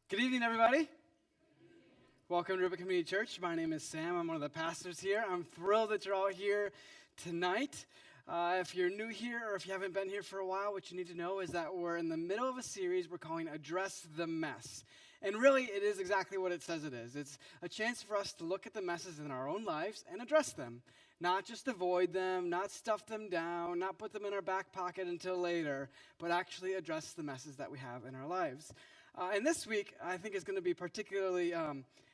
Good evening, everybody. Welcome to River Community Church. My name is Sam. I'm one of the pastors here. I'm thrilled that you're all here tonight. If you're new here or if you haven't been here for a while, what you need to know is that we're in the middle of a series we're calling Address the Mess. And really, it is exactly what it says it is. It's a chance for us to look at the messes in our own lives and address them. Not just avoid them, not stuff them down, not put them in our back pocket until later, but actually address the messes that we have in our lives. And this week, I think is going to be particularly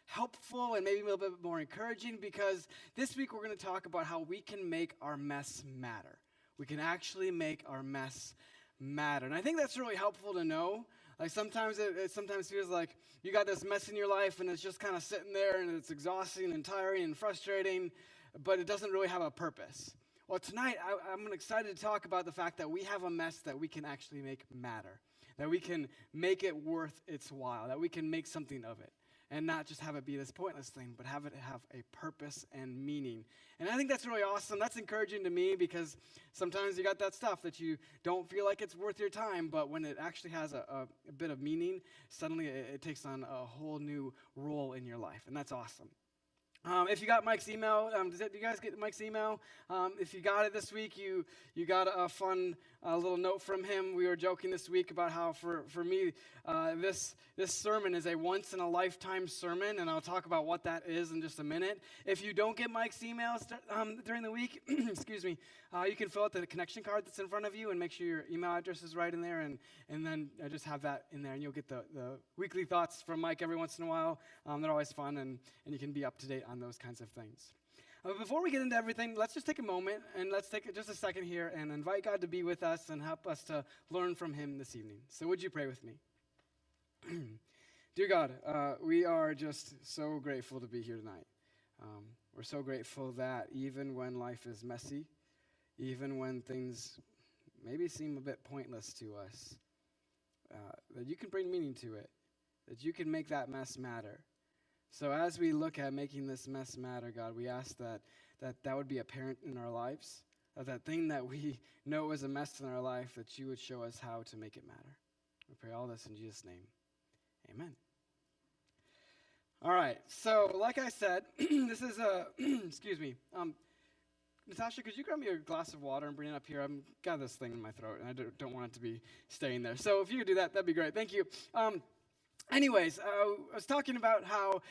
helpful and maybe a little bit more encouraging because this week we're going to talk about how we can make our mess matter. We can actually make our mess matter. And I think that's really helpful to know. Like sometimes it sometimes feels like you got this mess in your life and it's just kind of sitting there and it's exhausting and tiring and frustrating, but it doesn't really have a purpose. Well, tonight I'm excited to talk about the fact that we have a mess that we can actually make matter. That we can make it worth its while, that we can make something of it, and not just have it be this pointless thing, but have it have a purpose and meaning. And I think that's really awesome. That's encouraging to me because sometimes you got that stuff that you don't feel like it's worth your time, but when it actually has a bit of meaning, suddenly it takes on a whole new role in your life, and that's awesome. If you got Mike's email, do you guys get Mike's email? If you got it this week, you got a fun little note from him. We were joking this week about how for me, this sermon is a once-in-a-lifetime sermon, and I'll talk about what that is in just a minute. If you don't get Mike's emails during the week, excuse me, you can fill out the connection card that's in front of you and make sure your email address is right in there, and then just have that in there, and you'll get the weekly thoughts from Mike every once in a while. They're always fun, and you can be up to date on those kinds of things. Before we get into everything, let's just take a moment and let's take just a second here and invite God to be with us and help us to learn from him this evening. So would you pray with me? Dear God, we are just so grateful to be here tonight. We're so grateful that even when life is messy, even when things maybe seem a bit pointless to us, that you can bring meaning to it, that you can make that mess matter. So as we look at making this mess matter, God, we ask that would be apparent in our lives, that thing that we know is a mess in our life, that you would show us how to make it matter. We pray all this in Jesus' name. Amen. All right, so like I said, this is excuse me. Natasha, could you grab me a glass of water and bring it up here? I've got this thing in my throat, and I don't want it to be staying there. So if you could do that, that'd be great. Thank you. Anyways, I was talking about how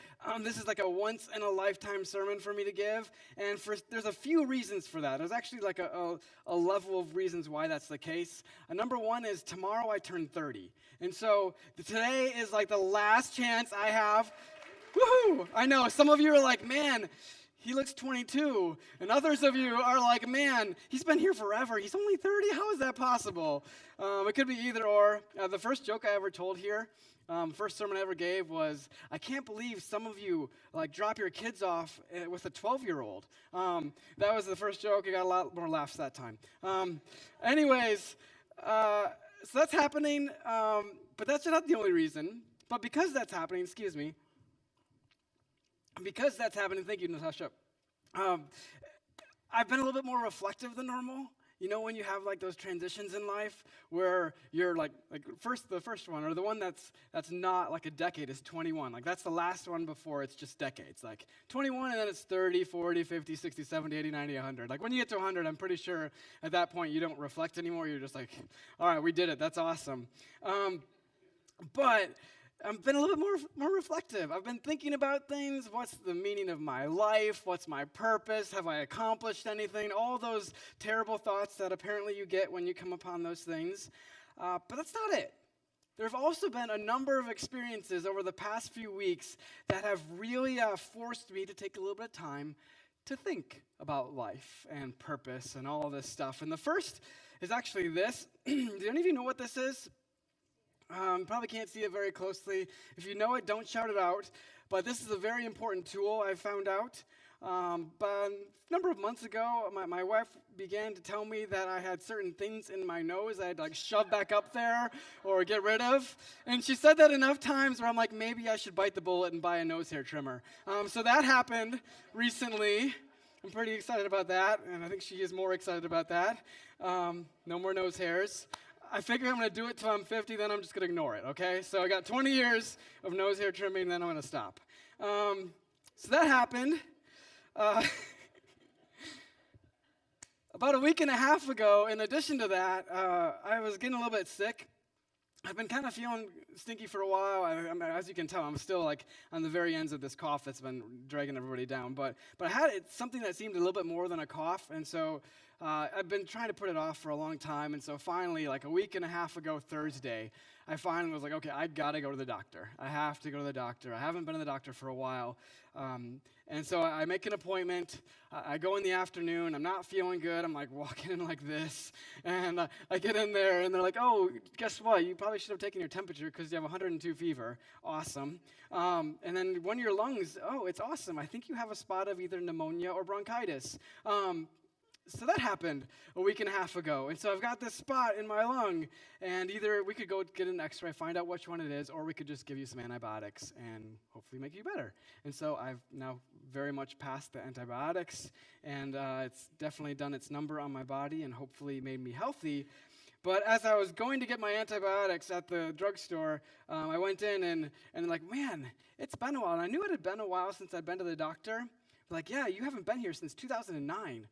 this is like a once-in-a-lifetime sermon for me to give, and there's a few reasons for that. There's actually like a level of reasons why that's the case. Number one is tomorrow I turn 30, and so today is like the last chance I have. Woohoo! I know, some of you are like, man, he looks 22, and others of you are like, man, he's been here forever. He's only 30. How is that possible? It could be either or. The first joke I ever told here, first sermon I ever gave was, I can't believe some of you like drop your kids off with a 12-year-old. That was the first joke. I got a lot more laughs that time. Anyways, so that's happening, but that's not the only reason. But because that's happening, thank you, Natasha, I've been a little bit more reflective than normal. You know when you have like those transitions in life where you're like the first one, or the one that's not like a decade is 21. Like that's the last one before it's just decades. Like 21 and then it's 30, 40, 50, 60, 70, 80, 90, 100. Like when you get to 100, I'm pretty sure at that point you don't reflect anymore. You're just like, all right, we did it. That's awesome. But I've been a little bit more reflective. I've been thinking about things. What's the meaning of my life? What's my purpose? Have I accomplished anything? All those terrible thoughts that apparently you get when you come upon those things. But that's not it. There have also been a number of experiences over the past few weeks that have really forced me to take a little bit of time to think about life and purpose and all of this stuff. And the first is actually this. Do any of you know what this is? Probably can't see it very closely. If you know it, don't shout it out. But this is a very important tool I found out. But a number of months ago, my wife began to tell me that I had certain things in my nose I had to shove back up there or get rid of. And she said that enough times where I'm like, maybe I should bite the bullet and buy a nose hair trimmer. So that happened recently. I'm pretty excited about that, and I think she is more excited about that. No more nose hairs. I figure I'm going to do it till I'm 50, then I'm just going to ignore it, okay? So I got 20 years of nose hair trimming, then I'm going to stop. So that happened. About a week and a half ago, in addition to that, I was getting a little bit sick. I've been kind of feeling stinky for a while. As you can tell, I'm still on the very ends of this cough that's been dragging everybody down. But I had something that seemed a little bit more than a cough, and so I've been trying to put it off for a long time. And so finally, a week and a half ago Thursday, I finally was like, okay, I got to go to the doctor. I have to go to the doctor. I haven't been to the doctor for a while. And so I make an appointment. I go in the afternoon. I'm not feeling good. I'm walking in like this. And I get in there, and they're like, oh, guess what? You probably should have taken your temperature because you have 102 fever. Awesome. And then one of your lungs, oh, it's awesome. I think you have a spot of either pneumonia or bronchitis. So that happened a week and a half ago. And so I've got this spot in my lung, and either we could go get an x-ray, find out which one it is, or we could just give you some antibiotics and hopefully make you better. And so I've now very much passed the antibiotics, and it's definitely done its number on my body and hopefully made me healthy. But as I was going to get my antibiotics at the drugstore, I went in and man, it's been a while. And I knew it had been a while since I'd been to the doctor. Yeah, you haven't been here since 2009.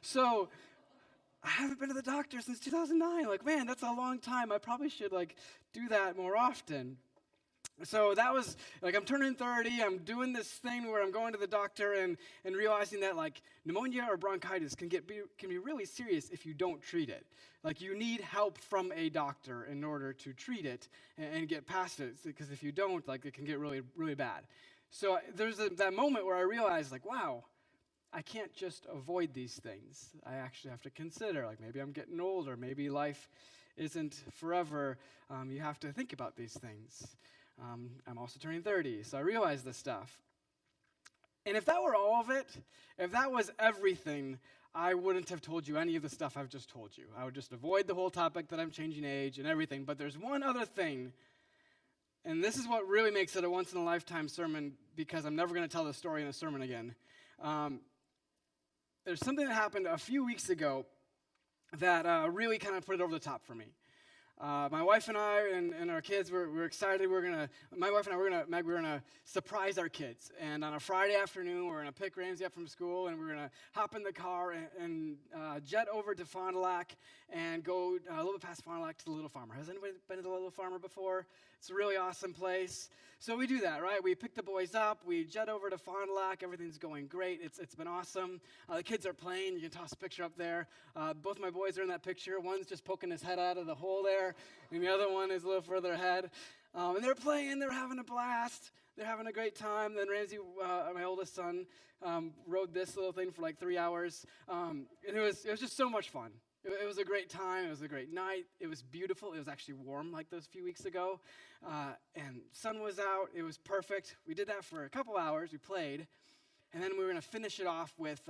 So I haven't been to the doctor since 2009. Man, that's a long time. I probably should do that more often. So that was, I'm turning 30, I'm doing this thing where I'm going to the doctor and realizing that, pneumonia or bronchitis can be really serious if you don't treat it. You need help from a doctor in order to treat it and get past it, because if you don't, it can get really, really bad. So there's that moment where I realized, wow, I can't just avoid these things. I actually have to consider, maybe I'm getting older, maybe life isn't forever. You have to think about these things. I'm also turning 30, so I realized this stuff. And if that were all of it, if that was everything, I wouldn't have told you any of the stuff I've just told you. I would just avoid the whole topic that I'm changing age and everything. But there's one other thing. And this is what really makes it a once-in-a-lifetime sermon, because I'm never going to tell this story in a sermon again. There's something that happened a few weeks ago that really kind of put it over the top for me. My wife and I and our kids, we're excited. My wife and I, we're gonna surprise our kids. And on a Friday afternoon, we're gonna pick Ramsey up from school, and we're gonna hop in the car and jet over to Fond du Lac and go a little bit past Fond du Lac to the Little Farmer. Has anybody been to the Little Farmer before? It's a really awesome place. So we do that, right? We pick the boys up. We jet over to Fond du Lac. Everything's going great. It's been awesome. The kids are playing. You can toss a picture up there. Both my boys are in that picture. One's just poking his head out of the hole there, and the other one is a little further ahead. And they're playing. They're having a blast. They're having a great time. Then Ramsey, my oldest son, rode this little thing for 3 hours. And it was just so much fun. It was a great time. It was a great night. It was beautiful. It was actually warm those few weeks ago. And sun was out. It was perfect. We did that for a couple hours. We played. And then we were going to finish it off with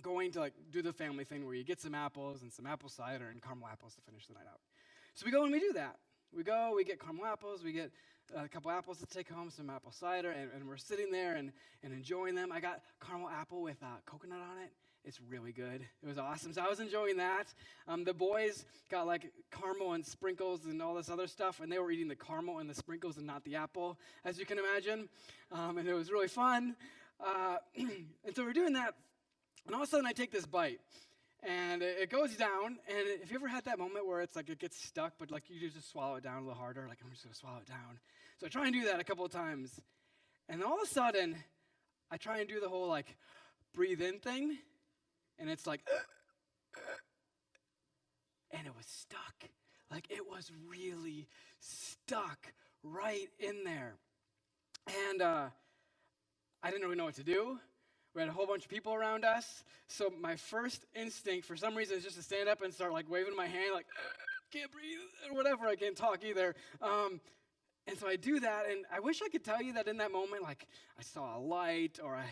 going to do the family thing where you get some apples and some apple cider and caramel apples to finish the night out. So we go and we do that. We go, we get caramel apples, we get a couple apples to take home, some apple cider, and we're sitting there and enjoying them. I got caramel apple with coconut on it. It's really good. It was awesome. So I was enjoying that. The boys got caramel and sprinkles and all this other stuff, and they were eating the caramel and the sprinkles and not the apple, as you can imagine. And it was really fun. And so we're doing that, and all of a sudden I take this bite. And it goes down, and have you ever had that moment where it's it gets stuck, but you just swallow it down a little harder? I'm just going to swallow it down. So I try and do that a couple of times. And all of a sudden, I try and do the whole breathe in thing, and it's and it was stuck. It was really stuck right in there. And I didn't really know what to do. We had a whole bunch of people around us. So my first instinct, for some reason, is just to stand up and start waving my hand, can't breathe, or whatever, I can't talk either. And so I do that, and I wish I could tell you that in that moment, like, I saw a light, or I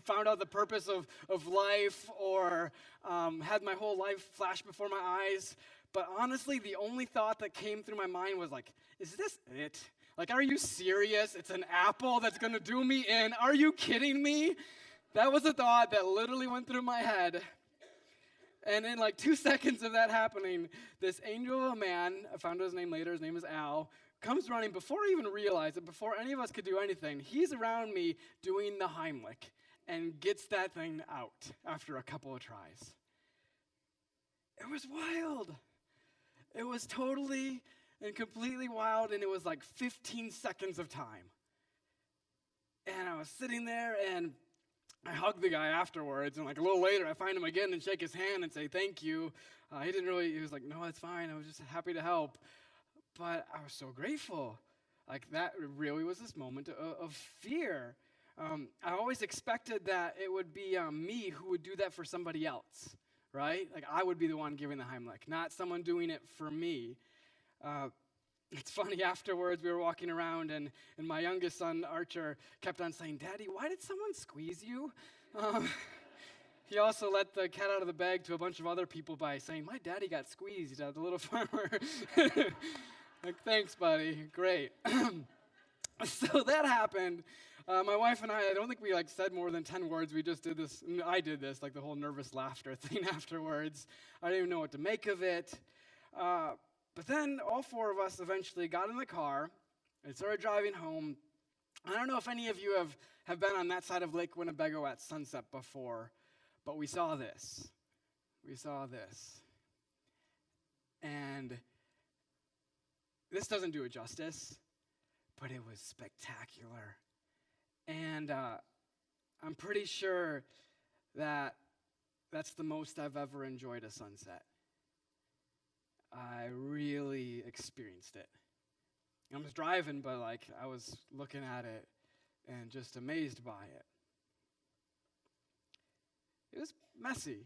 found out the purpose of life, or had my whole life flash before my eyes. But honestly, the only thought that came through my mind was like, is this it? Like, are you serious? It's an apple that's going to do me in. Are you kidding me? That was a thought that literally went through my head. And in like 2 seconds of that happening, this angel of a man, I found out his name later, his name is Al, comes running before I even realized it, before any of us could do anything. He's around me doing the Heimlich and gets that thing out after a couple of tries. It was wild. It was totally and completely wild, and it was like 15 seconds of time. And I was sitting there, and I hugged the guy afterwards, and like a little later, I find him again and shake his hand and say thank you. He was like, no, it's fine. I was just happy to help. But I was so grateful. Like, that really was this moment of fear. I always expected that it would be me who would do that for somebody else, right? Like, I would be the one giving the Heimlich, not someone doing it for me. It's funny, afterwards we were walking around, and my youngest son, Archer, kept on saying, Daddy, why did someone squeeze you? He also let the cat out of the bag to a bunch of other people by saying, my daddy got squeezed at the little farmer. Like, thanks, buddy. Great. So that happened. My wife and I don't think we said more than 10 words. We just did this. I did this, like the whole nervous laughter thing afterwards. I didn't even know what to make of it. But then all four of us eventually got in the car and started driving home. I don't know if any of you have been on that side of Lake Winnebago at sunset before, but we saw this. And this doesn't do it justice, but it was spectacular. And I'm pretty sure that that's the most I've ever enjoyed a sunset. I really experienced it. I was driving, but I was looking at it and just amazed by it. It was messy.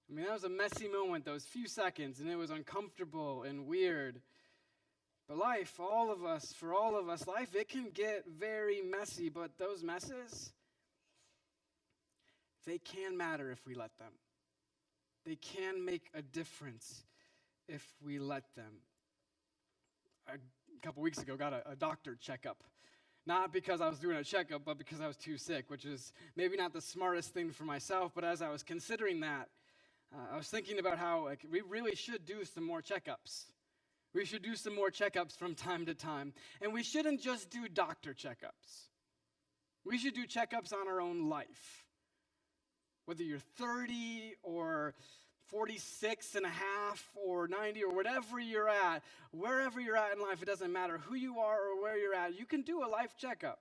I mean, that was a messy moment, those few seconds, and it was uncomfortable and weird. But life, for all of us, life, it can get very messy, but those messes, they can matter if we let them. They can make a difference if we let them. A couple weeks ago, got a doctor checkup. Not because I was doing a checkup, but because I was too sick, which is maybe not the smartest thing for myself, but as I was considering that, I was thinking about how we really should do some more checkups. We should do some more checkups from time to time. And we shouldn't just do doctor checkups. We should do checkups on our own life. Whether you're 30 or 46 and a half or 90 or whatever you're at, wherever you're at in life, it doesn't matter who you are or where you're at, you can do a life checkup.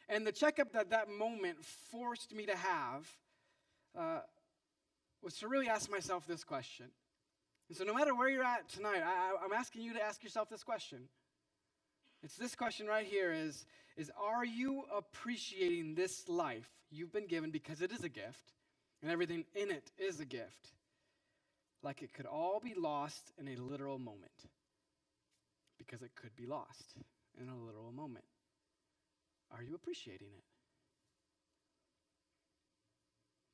And the checkup that moment forced me to have was to really ask myself this question. And so no matter where you're at tonight, I'm asking you to ask yourself this question. It's this question right here is are you appreciating this life you've been given, because it is a gift, and everything in it is a gift, like it could all be lost in a literal moment? Because it could be lost in a literal moment. Are you appreciating it?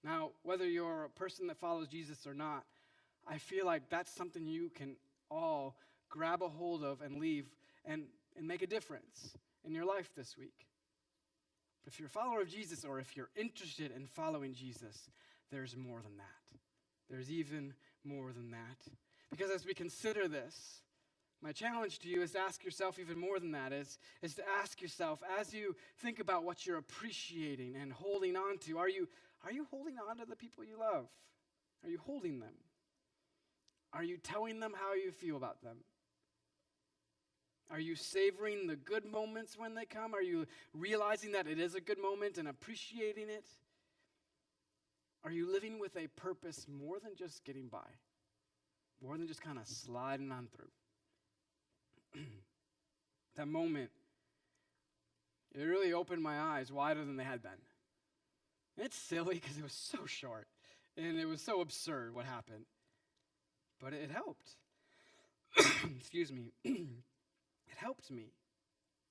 Now, whether you're a person that follows Jesus or not, I feel like that's something you can all grab a hold of and leave and make a difference in your life this week. But if you're a follower of Jesus, or if you're interested in following Jesus, there's more than that. There's even more than that. Because as we consider this, my challenge to you is to ask yourself even more than that, is to ask yourself, as you think about what you're appreciating and holding on to, are you holding on to the people you love? Are you holding them? Are you telling them how you feel about them? Are you savoring the good moments when they come? Are you realizing that it is a good moment and appreciating it? Are you living with a purpose more than just getting by? More than just kind of sliding on through? That moment, it really opened my eyes wider than they had been. And it's silly because it was so short and it was so absurd what happened. but it helped. Excuse me. It helped me.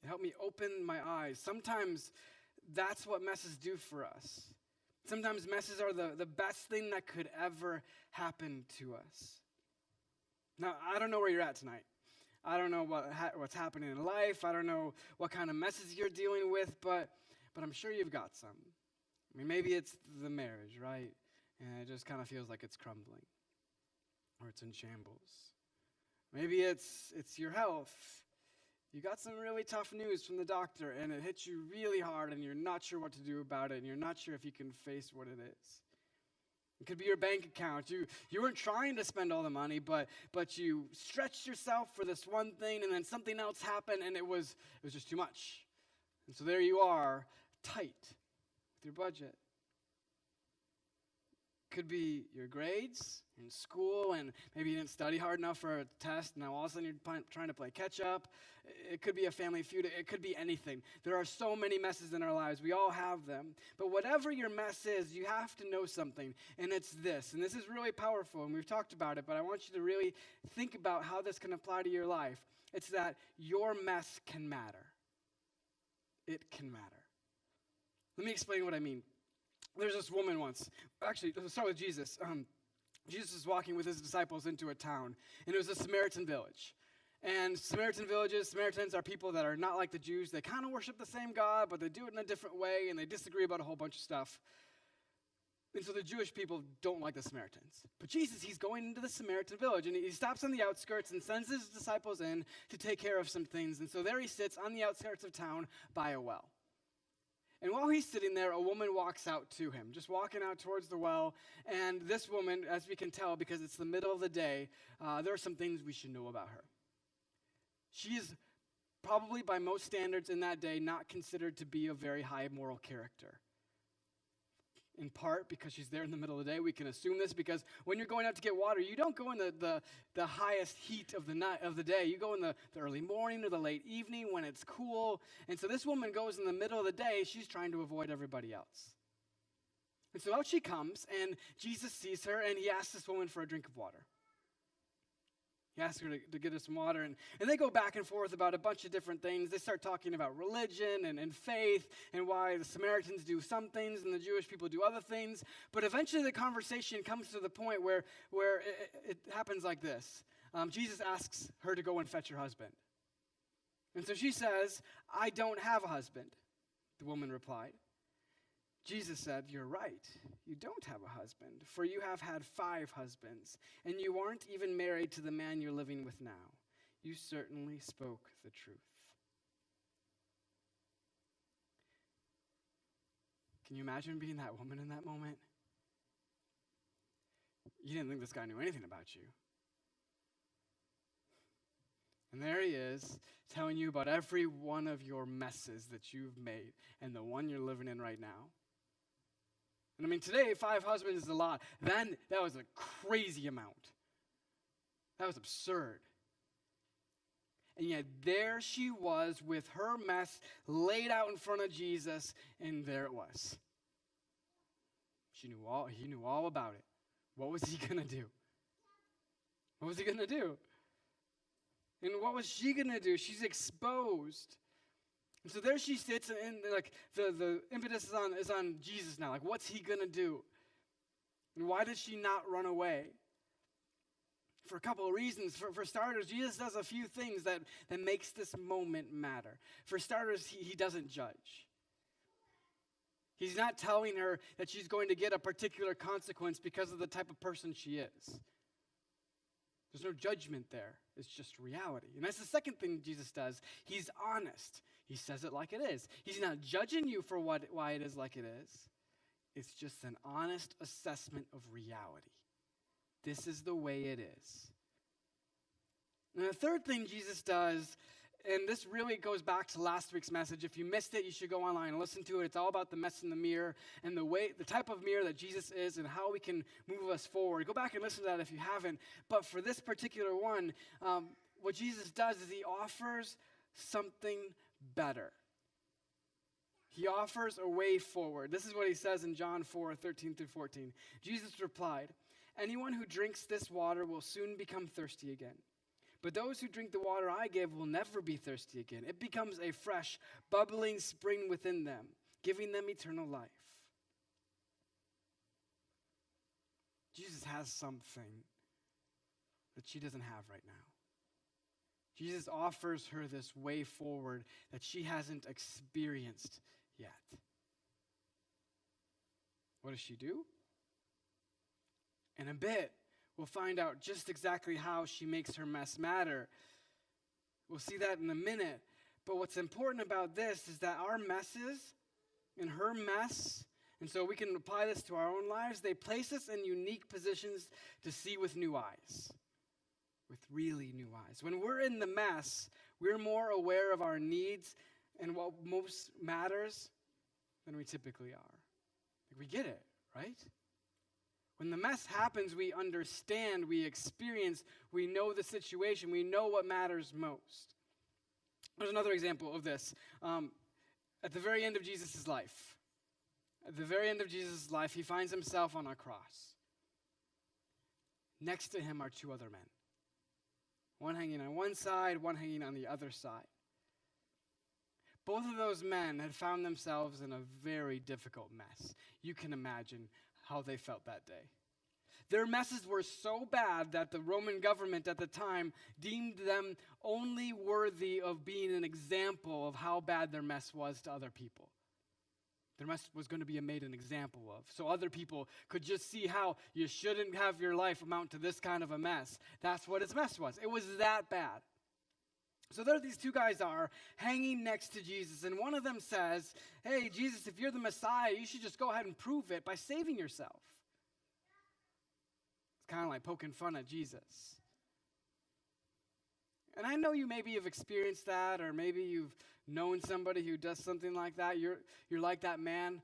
It helped me open my eyes. Sometimes that's what messes do for us. Sometimes messes are the best thing that could ever happen to us. Now, I don't know where you're at tonight. I don't know what's happening in life. I don't know what kind of messes you're dealing with, but I'm sure you've got some. I mean, maybe it's the marriage, right? And it just kind of feels like it's crumbling or it's in shambles. Maybe it's your health. You got some really tough news from the doctor, and it hits you really hard, and you're not sure what to do about it, and you're not sure if you can face what it is. It could be your bank account. You weren't trying to spend all the money, but you stretched yourself for this one thing, and then something else happened, and it was just too much. And so there you are, tight with your budget. Could be your grades in school, and maybe you didn't study hard enough for a test, and now all of a sudden you're trying to play catch up. It could be a family feud. It could be anything. There are so many messes in our lives. We all have them. But whatever your mess is, you have to know something, and it's this. And this is really powerful, and we've talked about it, but I want you to really think about how this can apply to your life. It's that your mess can matter. It can matter. Let me explain what I mean. There's this woman once. Actually, let's start with Jesus. Jesus was walking with his disciples into a town, and it was a Samaritan village. And Samaritans are people that are not like the Jews. They kind of worship the same God, but they do it in a different way, and they disagree about a whole bunch of stuff. And so the Jewish people don't like the Samaritans. But Jesus, he's going into the Samaritan village, and he stops on the outskirts and sends his disciples in to take care of some things. And so there he sits on the outskirts of town by a well. And while he's sitting there, a woman walks out to him, just walking out towards the well. And this woman, as we can tell, because it's the middle of the day, there are some things we should know about her. She is probably, by most standards in that day, not considered to be a very high moral character. In part because she's there in the middle of the day. We can assume this because when you're going out to get water, you don't go in the highest heat of the night of the day. You go in the early morning or the late evening when it's cool. And so this woman goes in the middle of the day. She's trying to avoid everybody else. And so out she comes, and Jesus sees her, and he asks this woman for a drink of water. He asks her to get her some water, and they go back and forth about a bunch of different things. They start talking about religion and faith and why the Samaritans do some things and the Jewish people do other things. But eventually the conversation comes to the point where it happens like this. Jesus asks her to go and fetch her husband. And so she says, "I don't have a husband," the woman replied. Jesus said, "You're right. You don't have a husband, for you have had 5 husbands, and you aren't even married to the man you're living with now. You certainly spoke the truth." Can you imagine being that woman in that moment? You didn't think this guy knew anything about you. And there he is, telling you about every one of your messes that you've made and the one you're living in right now. And I mean, today, 5 husbands is a lot. Then, that was a crazy amount. That was absurd. And yet, there she was with her mess laid out in front of Jesus, and there it was. He knew all about it. What was he going to do? What was he going to do? And what was she going to do? She's exposed. And so there she sits, and like the impetus is on Jesus now. Like, what's he gonna do? And why did she not run away? For a couple of reasons. For starters, Jesus does a few things that makes this moment matter. For starters, he doesn't judge. He's not telling her that she's going to get a particular consequence because of the type of person she is. There's no judgment there. It's just reality. And that's the second thing Jesus does. He's honest. He says it like it is. He's not judging you for why it is like it is. It's just an honest assessment of reality. This is the way it is. And the third thing Jesus does, and this really goes back to last week's message. If you missed it, you should go online and listen to it. It's all about the mess in the mirror and the type of mirror that Jesus is and how we can move us forward. Go back and listen to that if you haven't. But for this particular one, what Jesus does is he offers something better. He offers a way forward. This is what he says in John 4:13-14. Jesus replied, Anyone who drinks this water will soon become thirsty again. But those who drink the water I give will never be thirsty again. It becomes a fresh, bubbling spring within them, giving them eternal life. Jesus has something that she doesn't have right now. Jesus offers her this way forward that she hasn't experienced yet. What does she do? In a bit, we'll find out just exactly how she makes her mess matter. We'll see that in a minute. But what's important about this is that our messes and her mess, and so we can apply this to our own lives, they place us in unique positions to see with new eyes. With really new eyes. When we're in the mess, we're more aware of our needs and what most matters than we typically are. We get it, right? When the mess happens, we understand, we experience, we know the situation, we know what matters most. There's another example of this. At the very end of Jesus' life, he finds himself on a cross. Next to him are two other men. One hanging on one side, one hanging on the other side. Both of those men had found themselves in a very difficult mess. You can imagine how they felt that day. Their messes were so bad that the Roman government at the time deemed them only worthy of being an example of how bad their mess was to other people. Their mess was going to be made an example of. So other people could just see how you shouldn't have your life amount to this kind of a mess. That's what his mess was. It was that bad. So there these two guys are hanging next to Jesus, and one of them says, "Hey, Jesus, if you're the Messiah, you should just go ahead and prove it by saving yourself." It's kind of like poking fun at Jesus. And I know you maybe have experienced that, or maybe you've known somebody who does something like that. You're like that man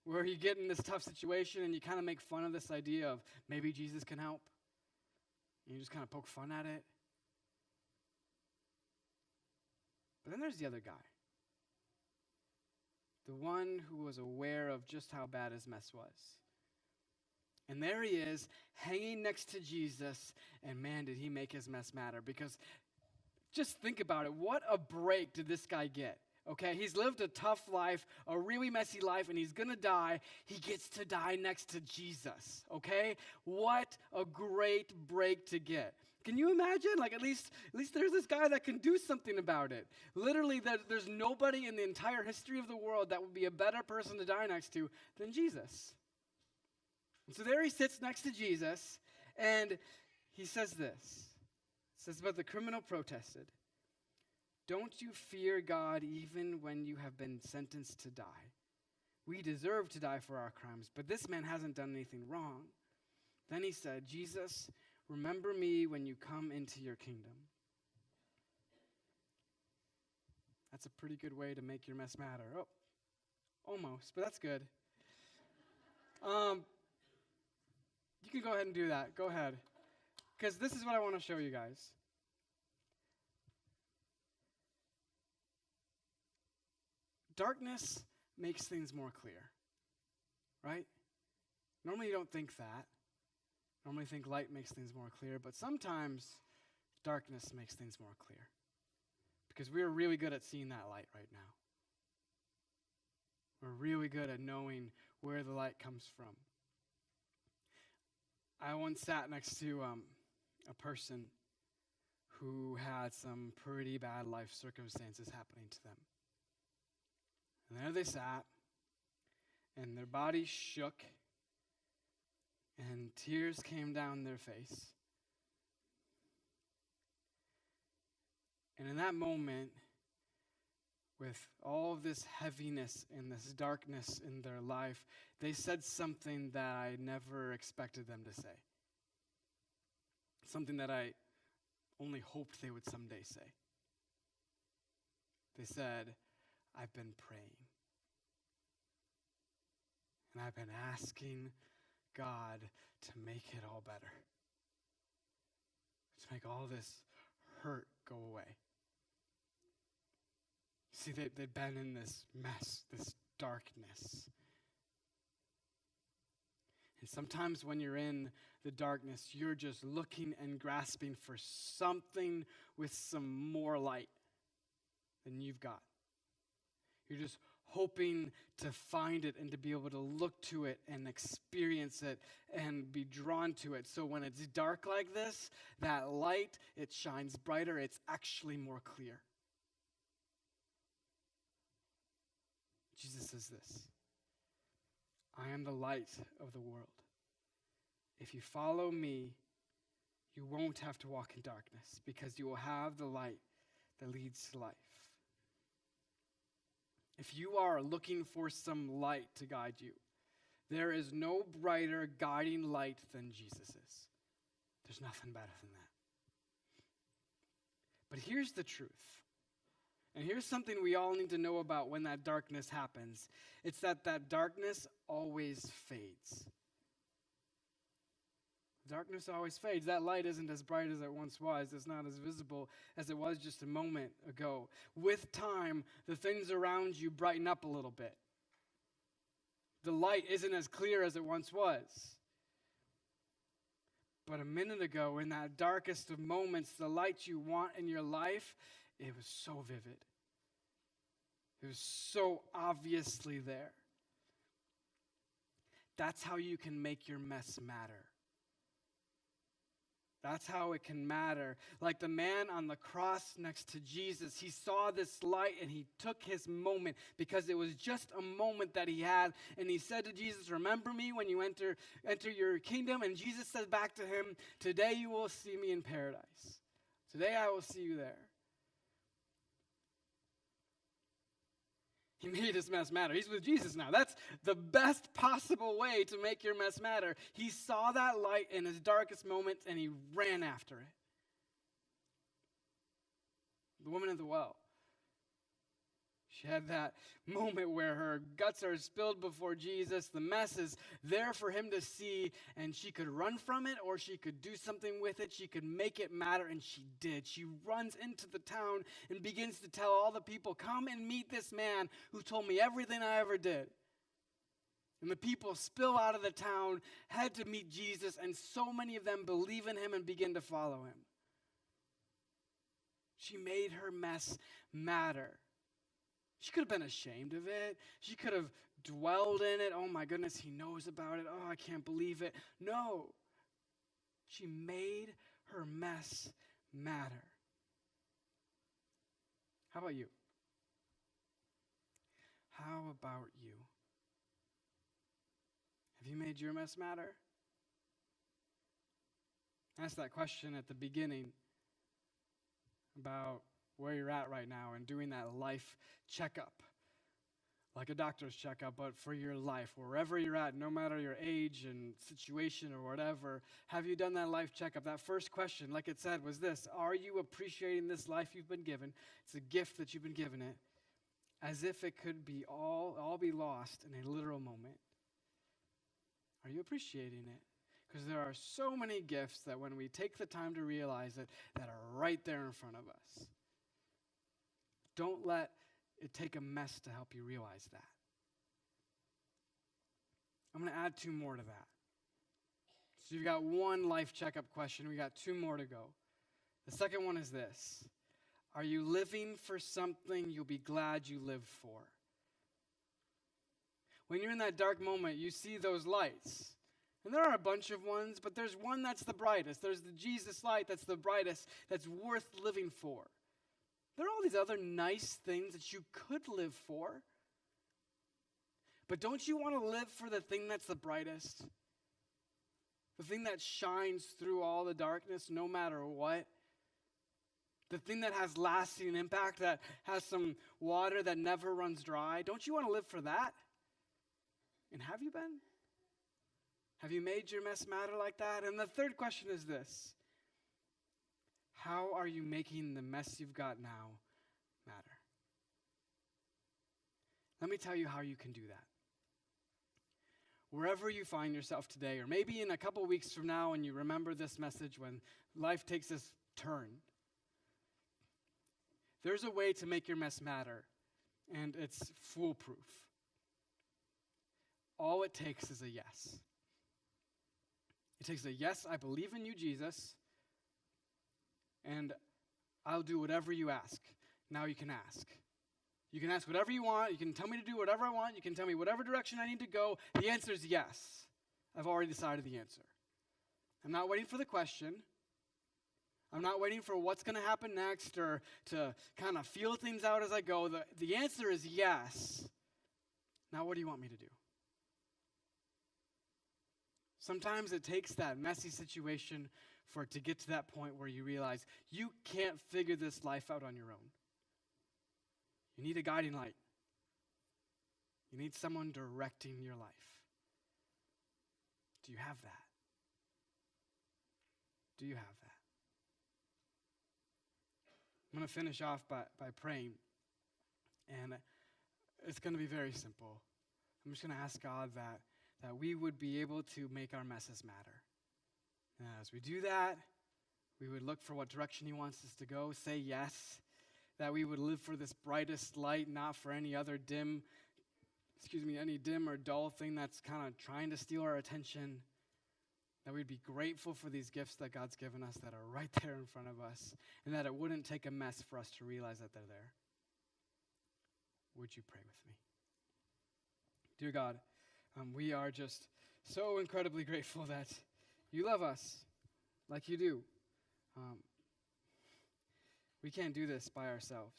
where you get in this tough situation and you kind of make fun of this idea of maybe Jesus can help. And you just kind of poke fun at it. But then there's the other guy. The one who was aware of just how bad his mess was. And there he is, hanging next to Jesus, and man, did he make his mess matter. Because just think about it. What a break did this guy get? Okay, he's lived a tough life, a really messy life, and he's going to die. He gets to die next to Jesus, okay? What a great break to get. Can you imagine? Like, at least there's this guy that can do something about it. Literally, there's nobody in the entire history of the world that would be a better person to die next to than Jesus. And so there he sits next to Jesus, and he says this. It says about the criminal protested, "Don't you fear God even when you have been sentenced to die? We deserve to die for our crimes, but this man hasn't done anything wrong." Then he said, "Jesus, remember me when you come into your kingdom." That's a pretty good way to make your mess matter. Oh, almost, but that's good. You can go ahead and do that. Go ahead. Because this is what I want to show you guys. Darkness makes things more clear, right? Normally you don't think that. Normally you think light makes things more clear, but sometimes darkness makes things more clear. Because we're really good at seeing that light right now. We're really good at knowing where the light comes from. I once sat next to a person who had some pretty bad life circumstances happening to them. And there they sat, and their bodies shook, and tears came down their face. And in that moment, with all this heaviness and this darkness in their life, they said something that I never expected them to say. Something that I only hoped they would someday say. They said, "I've been praying. And I've been asking God to make it all better. To make all this hurt go away." See, they'd been in this mess, this darkness. And sometimes when you're in the darkness, you're just looking and grasping for something with some more light than you've got. You're just hoping to find it and to be able to look to it and experience it and be drawn to it. So when it's dark like this, that light, it shines brighter. It's actually more clear. Jesus says this, I am the light of the world. If you follow me, you won't have to walk in darkness because you will have the light that leads to life. If you are looking for some light to guide you, there is no brighter guiding light than Jesus is. There's nothing better than that. But here's the truth. And here's something we all need to know about when that darkness happens. It's that darkness always fades. Darkness always fades. That light isn't as bright as it once was. It's not as visible as it was just a moment ago. With time, the things around you brighten up a little bit. The light isn't as clear as it once was. But a minute ago, in that darkest of moments, the light you want in your life, it was so vivid. It was so obviously there. That's how you can make your mess matter. That's how it can matter. Like the man on the cross next to Jesus, he saw this light and he took his moment because it was just a moment that he had. And he said to Jesus, remember me when you enter your kingdom. And Jesus said back to him, today you will see me in paradise. Today I will see you there. He made his mess matter. He's with Jesus now. That's the best possible way to make your mess matter. He saw that light in his darkest moments and he ran after it. The woman at the well. She had that moment where her guts are spilled before Jesus. The mess is there for him to see, and she could run from it or she could do something with it. She could make it matter, and she did. She runs into the town and begins to tell all the people, come and meet this man who told me everything I ever did. And the people spill out of the town, head to meet Jesus, and so many of them believe in him and begin to follow him. She made her mess matter. She could have been ashamed of it. She could have dwelled in it. Oh my goodness, he knows about it. Oh, I can't believe it. No. She made her mess matter. How about you? How about you? Have you made your mess matter? I asked that question at the beginning about where you're at right now and doing that life checkup, like a doctor's checkup, but for your life, wherever you're at, no matter your age and situation or whatever. Have you done that life checkup? That first question, like it said, was this: are you appreciating this life you've been given? It's a gift that you've been given it, as if it could be all be lost in a literal moment. Are you appreciating it? Because there are so many gifts that when we take the time to realize it, that are right there in front of us. Don't let it take a mess to help you realize that. I'm going to add two more to that. So you've got one life checkup question. We got two more to go. The second one is this: are you living for something you'll be glad you lived for? When you're in that dark moment, you see those lights. And there are a bunch of ones, but there's one that's the brightest. There's the Jesus light that's the brightest, that's worth living for. There are all these other nice things that you could live for. But don't you want to live for the thing that's the brightest? The thing that shines through all the darkness no matter what? The thing that has lasting impact, that has some water that never runs dry? Don't you want to live for that? And have you been? Have you made your mess matter like that? And the third question is this: how are you making the mess you've got now matter? Let me tell you how you can do that. Wherever you find yourself today, or maybe in a couple weeks from now when you remember this message, when life takes this turn, there's a way to make your mess matter, and it's foolproof. All it takes is a yes. It takes a yes, I believe in you, Jesus, and I'll do whatever you ask. Now you can ask. You can ask whatever you want. You can tell me to do whatever I want. You can tell me whatever direction I need to go. The answer is yes. I've already decided the answer. I'm not waiting for the question. I'm not waiting for what's going to happen next or to kind of feel things out as I go. The answer is yes. Now what do you want me to do? Sometimes it takes that messy situation for it to get to that point where you realize you can't figure this life out on your own. You need a guiding light. You need someone directing your life. Do you have that? Do you have that? I'm going to finish off by praying, and it's going to be very simple. I'm just going to ask God that we would be able to make our messes matter. And as we do that, we would look for what direction he wants us to go, say yes, that we would live for this brightest light, not for any dim or dull thing that's kind of trying to steal our attention, that we'd be grateful for these gifts that God's given us that are right there in front of us, and that it wouldn't take a mess for us to realize that they're there. Would you pray with me? Dear God, we are just so incredibly grateful that you love us like you do. We can't do this by ourselves.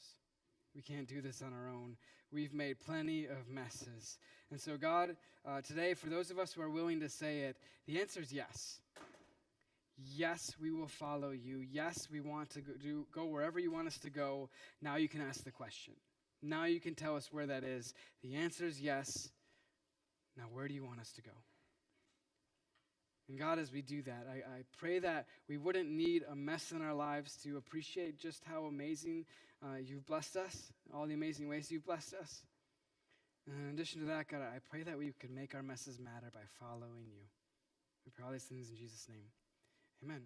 We can't do this on our own. We've made plenty of messes. And so God, today, for those of us who are willing to say it, the answer is yes. Yes, we will follow you. Yes, we want to go wherever you want us to go. Now you can ask the question. Now you can tell us where that is. The answer is yes. Now where do you want us to go? And God, as we do that, I pray that we wouldn't need a mess in our lives to appreciate just how amazing you've blessed us, all the amazing ways you've blessed us. And in addition to that, God, I pray that we could make our messes matter by following you. We pray all these things in Jesus' name. Amen.